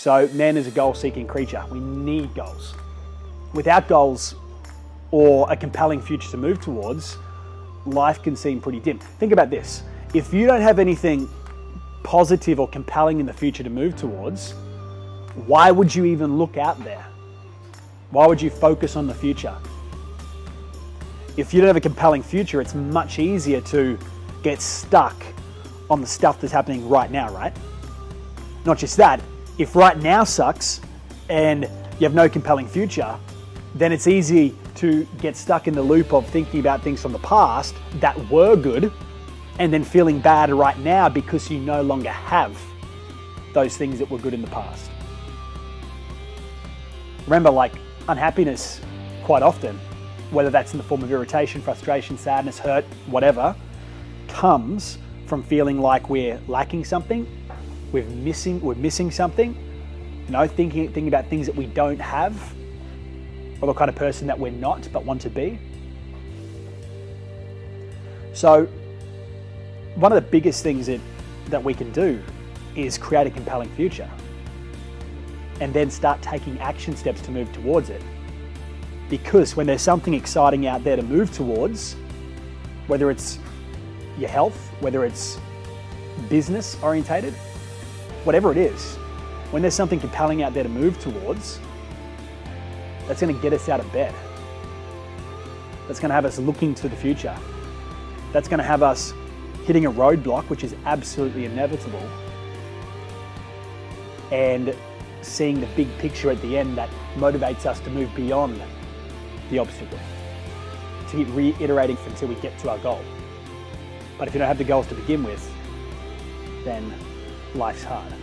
So man is a goal-seeking creature. We need goals. Without goals or a compelling future to move towards, life can seem pretty dim. Think about this. If you don't have anything positive or compelling in the future to move towards, why would you even look out there? Why would you focus on the future? If you don't have a compelling future, it's much easier to get stuck on the stuff that's happening right now, right? Not just that, if right now sucks and you have no compelling future, then it's easy to get stuck in the loop of thinking about things from the past that were good and then feeling bad right now because you no longer have those things that were good in the past. Remember, like, unhappiness quite often, whether that's in the form of irritation, frustration, sadness, hurt, whatever, comes from feeling like we're lacking something, we're missing something, thinking about things that we don't have, or the kind of person that we're not but want to be. So one of the biggest things that we can do is create a compelling future and then start taking action steps to move towards it. Because when there's something exciting out there to move towards, whether it's your health, whether it's business orientated, whatever it is, when there's something compelling out there to move towards, that's going to get us out of bed. That's going to have us looking to the future. That's going to have us hitting a roadblock, which is absolutely inevitable, and seeing the big picture at the end that motivates us to move beyond the obstacle, to keep reiterating until we get to our goal. But if you don't have the goals to begin with, then life's hard.